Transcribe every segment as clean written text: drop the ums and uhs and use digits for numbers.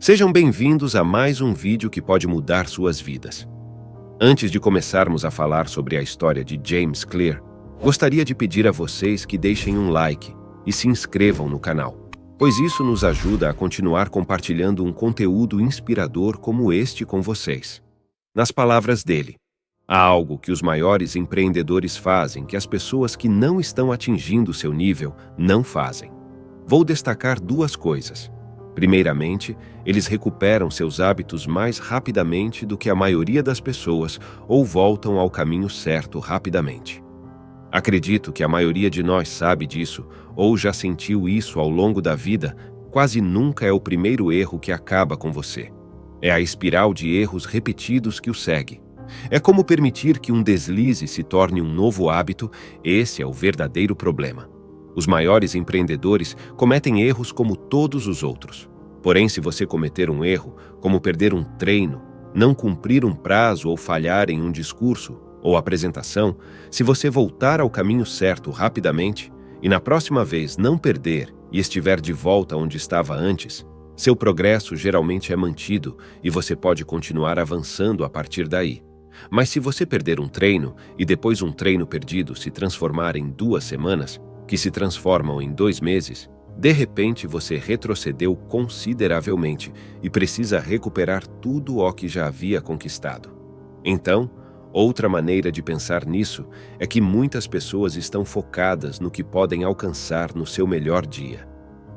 Sejam bem-vindos a mais um vídeo que pode mudar suas vidas. Antes de começarmos a falar sobre a história de James Clear, gostaria de pedir a vocês que deixem um like e se inscrevam no canal, pois isso nos ajuda a continuar compartilhando um conteúdo inspirador como este com vocês. Nas palavras dele, há algo que os maiores empreendedores fazem que as pessoas que não estão atingindo seu nível não fazem. Vou destacar duas coisas. Primeiramente, eles recuperam seus hábitos mais rapidamente do que a maioria das pessoas ou voltam ao caminho certo rapidamente. Acredito que a maioria de nós sabe disso ou já sentiu isso ao longo da vida. Quase nunca é o primeiro erro que acaba com você. É a espiral de erros repetidos que o segue. É como permitir que um deslize se torne um novo hábito. Esse é o verdadeiro problema. Os maiores empreendedores cometem erros como todos os outros. Porém, se você cometer um erro, como perder um treino, não cumprir um prazo ou falhar em um discurso ou apresentação, se você voltar ao caminho certo rapidamente e na próxima vez não perder e estiver de volta onde estava antes, seu progresso geralmente é mantido e você pode continuar avançando a partir daí. Mas se você perder um treino e depois um treino perdido se transformar em 2 semanas, que se transformam em 2 meses, de repente você retrocedeu consideravelmente e precisa recuperar tudo o que já havia conquistado. Então, outra maneira de pensar nisso é que muitas pessoas estão focadas no que podem alcançar no seu melhor dia.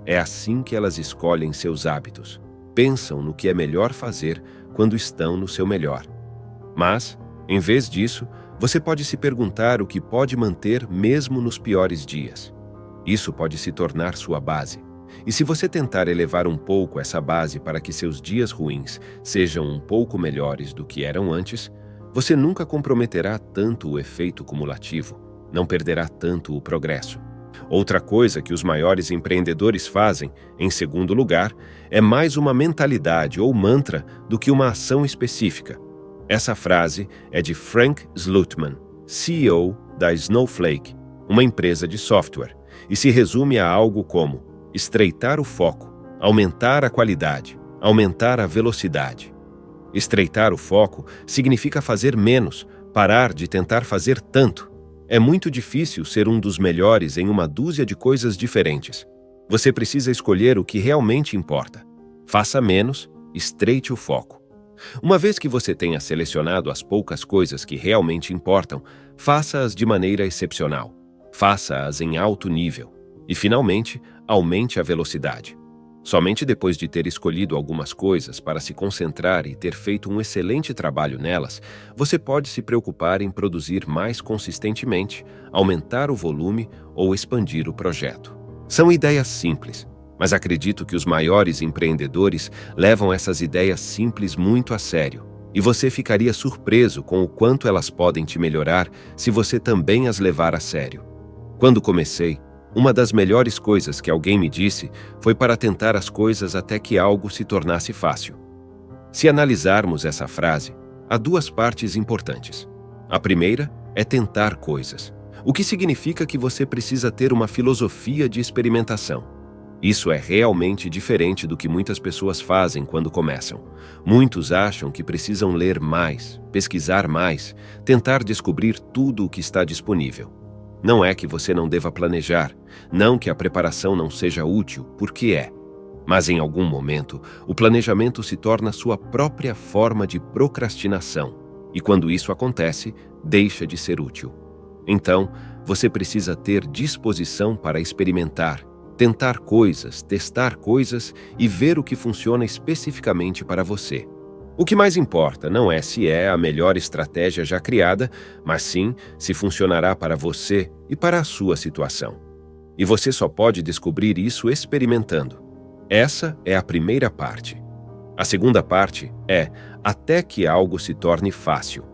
É assim que elas escolhem seus hábitos. Pensam no que é melhor fazer quando estão no seu melhor. Mas, em vez disso, você pode se perguntar o que pode manter mesmo nos piores dias. Isso pode se tornar sua base. E se você tentar elevar um pouco essa base para que seus dias ruins sejam um pouco melhores do que eram antes, você nunca comprometerá tanto o efeito cumulativo, não perderá tanto o progresso. Outra coisa que os maiores empreendedores fazem, em segundo lugar, é mais uma mentalidade ou mantra do que uma ação específica. Essa frase é de Frank Slootman, CEO da Snowflake, uma empresa de software, e se resume a algo como estreitar o foco, aumentar a qualidade, aumentar a velocidade. Estreitar o foco significa fazer menos, parar de tentar fazer tanto. É muito difícil ser um dos melhores em uma dúzia de coisas diferentes. Você precisa escolher o que realmente importa. Faça menos, estreite o foco. Uma vez que você tenha selecionado as poucas coisas que realmente importam, faça-as de maneira excepcional. Faça-as em alto nível. E, finalmente, aumente a velocidade. Somente depois de ter escolhido algumas coisas para se concentrar e ter feito um excelente trabalho nelas, você pode se preocupar em produzir mais consistentemente, aumentar o volume ou expandir o projeto. São ideias simples, mas acredito que os maiores empreendedores levam essas ideias simples muito a sério, e você ficaria surpreso com o quanto elas podem te melhorar se você também as levar a sério. Quando comecei, uma das melhores coisas que alguém me disse foi para tentar as coisas até que algo se tornasse fácil. Se analisarmos essa frase, há 2 partes importantes. A primeira é tentar coisas, o que significa que você precisa ter uma filosofia de experimentação. Isso é realmente diferente do que muitas pessoas fazem quando começam. Muitos acham que precisam ler mais, pesquisar mais, tentar descobrir tudo o que está disponível. Não é que você não deva planejar, não que a preparação não seja útil, porque é. Mas em algum momento, o planejamento se torna sua própria forma de procrastinação, e quando isso acontece, deixa de ser útil. Então, você precisa ter disposição para experimentar, tentar coisas, testar coisas e ver o que funciona especificamente para você. O que mais importa não é se é a melhor estratégia já criada, mas sim se funcionará para você e para a sua situação. E você só pode descobrir isso experimentando. Essa é a primeira parte. A segunda parte é até que algo se torne fácil.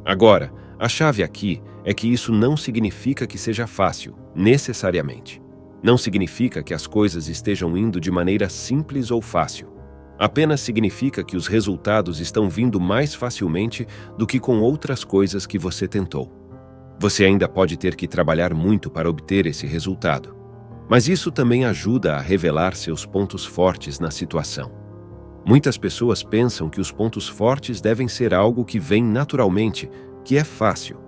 Agora, a chave aqui é que isso não significa que seja fácil, necessariamente. Não significa que as coisas estejam indo de maneira simples ou fácil. Apenas significa que os resultados estão vindo mais facilmente do que com outras coisas que você tentou. Você ainda pode ter que trabalhar muito para obter esse resultado, mas isso também ajuda a revelar seus pontos fortes na situação. Muitas pessoas pensam que os pontos fortes devem ser algo que vem naturalmente, que é fácil.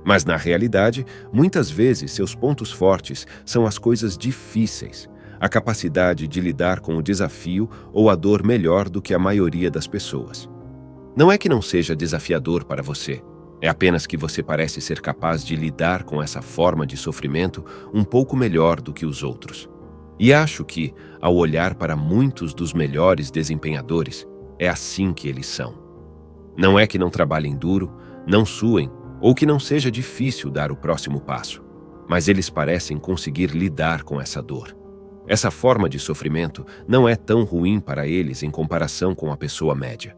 Mas, na realidade, muitas vezes seus pontos fortes são as coisas difíceis, a capacidade de lidar com o desafio ou a dor melhor do que a maioria das pessoas. Não é que não seja desafiador para você, é apenas que você parece ser capaz de lidar com essa forma de sofrimento um pouco melhor do que os outros. E acho que, ao olhar para muitos dos melhores desempenhadores, é assim que eles são. Não é que não trabalhem duro, não suem, ou que não seja difícil dar o próximo passo, mas eles parecem conseguir lidar com essa dor. Essa forma de sofrimento não é tão ruim para eles em comparação com a pessoa média.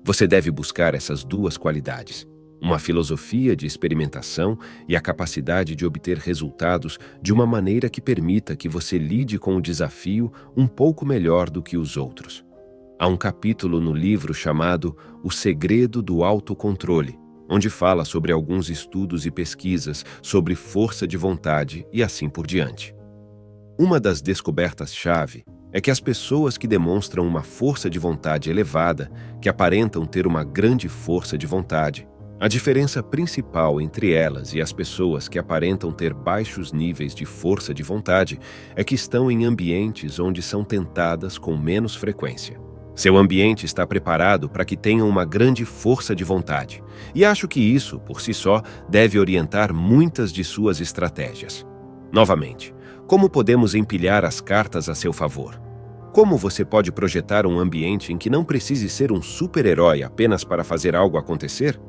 Você deve buscar essas duas qualidades, uma filosofia de experimentação e a capacidade de obter resultados de uma maneira que permita que você lide com o desafio um pouco melhor do que os outros. Há um capítulo no livro chamado O Segredo do Autocontrole, onde fala sobre alguns estudos e pesquisas sobre força de vontade e assim por diante. Uma das descobertas-chave é que as pessoas que demonstram uma força de vontade elevada, que aparentam ter uma grande força de vontade, a diferença principal entre elas e as pessoas que aparentam ter baixos níveis de força de vontade é que estão em ambientes onde são tentadas com menos frequência. Seu ambiente está preparado para que tenham uma grande força de vontade, e acho que isso, por si só, deve orientar muitas de suas estratégias. Novamente, como podemos empilhar as cartas a seu favor? Como você pode projetar um ambiente em que não precise ser um super-herói apenas para fazer algo acontecer?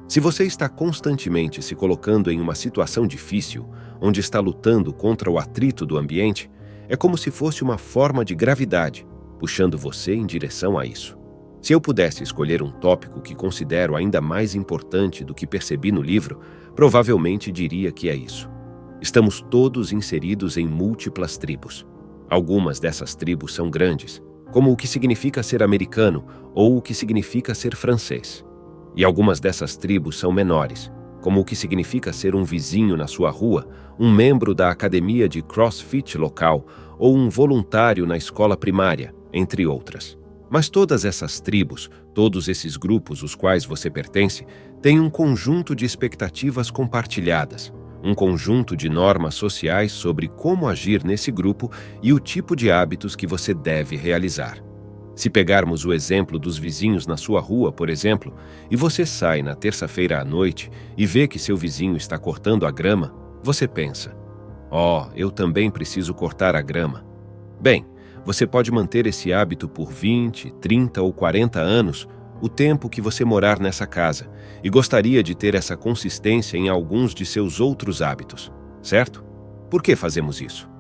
Se você está constantemente se colocando em uma situação difícil, onde está lutando contra o atrito do ambiente, é como se fosse uma forma de gravidade, puxando você em direção a isso. Se eu pudesse escolher um tópico que considero ainda mais importante do que percebi no livro, provavelmente diria que é isso. Estamos todos inseridos em múltiplas tribos. Algumas dessas tribos são grandes, como o que significa ser americano ou o que significa ser francês. E algumas dessas tribos são menores, como o que significa ser um vizinho na sua rua, um membro da academia de CrossFit local ou um voluntário na escola primária, entre outras. Mas todas essas tribos, todos esses grupos os quais você pertence, têm um conjunto de expectativas compartilhadas, um conjunto de normas sociais sobre como agir nesse grupo e o tipo de hábitos que você deve realizar. Se pegarmos o exemplo dos vizinhos na sua rua, por exemplo, e você sai na terça-feira à noite e vê que seu vizinho está cortando a grama, você pensa: eu também preciso cortar a grama. Bem, você pode manter esse hábito por 20, 30 ou 40 anos, o tempo que você morar nessa casa, e gostaria de ter essa consistência em alguns de seus outros hábitos, certo? Por que fazemos isso?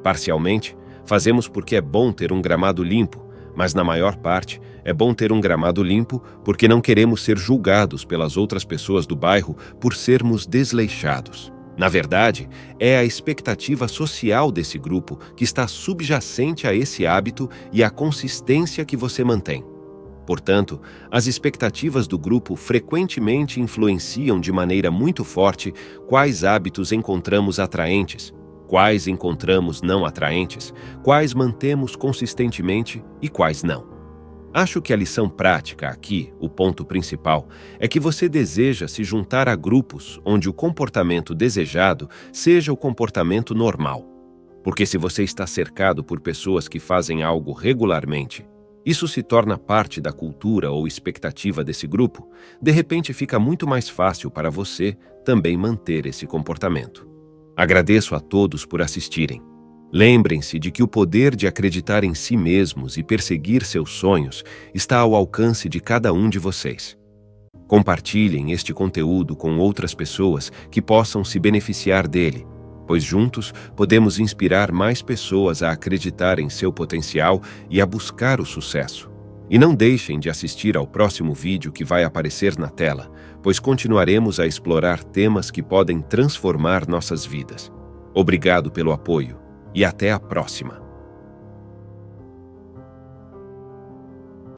Parcialmente, fazemos porque é bom ter um gramado limpo, mas na maior parte, é bom ter um gramado limpo porque não queremos ser julgados pelas outras pessoas do bairro por sermos desleixados. Na verdade, é a expectativa social desse grupo que está subjacente a esse hábito e à consistência que você mantém. Portanto, as expectativas do grupo frequentemente influenciam de maneira muito forte quais hábitos encontramos atraentes, quais encontramos não atraentes, quais mantemos consistentemente e quais não. Acho que a lição prática aqui, o ponto principal, é que você deseja se juntar a grupos onde o comportamento desejado seja o comportamento normal. Porque se você está cercado por pessoas que fazem algo regularmente, isso se torna parte da cultura ou expectativa desse grupo, de repente fica muito mais fácil para você também manter esse comportamento. Agradeço a todos por assistirem. Lembrem-se de que o poder de acreditar em si mesmos e perseguir seus sonhos está ao alcance de cada um de vocês. Compartilhem este conteúdo com outras pessoas que possam se beneficiar dele, pois juntos podemos inspirar mais pessoas a acreditar em seu potencial e a buscar o sucesso. E não deixem de assistir ao próximo vídeo que vai aparecer na tela, pois continuaremos a explorar temas que podem transformar nossas vidas. Obrigado pelo apoio. E até a próxima!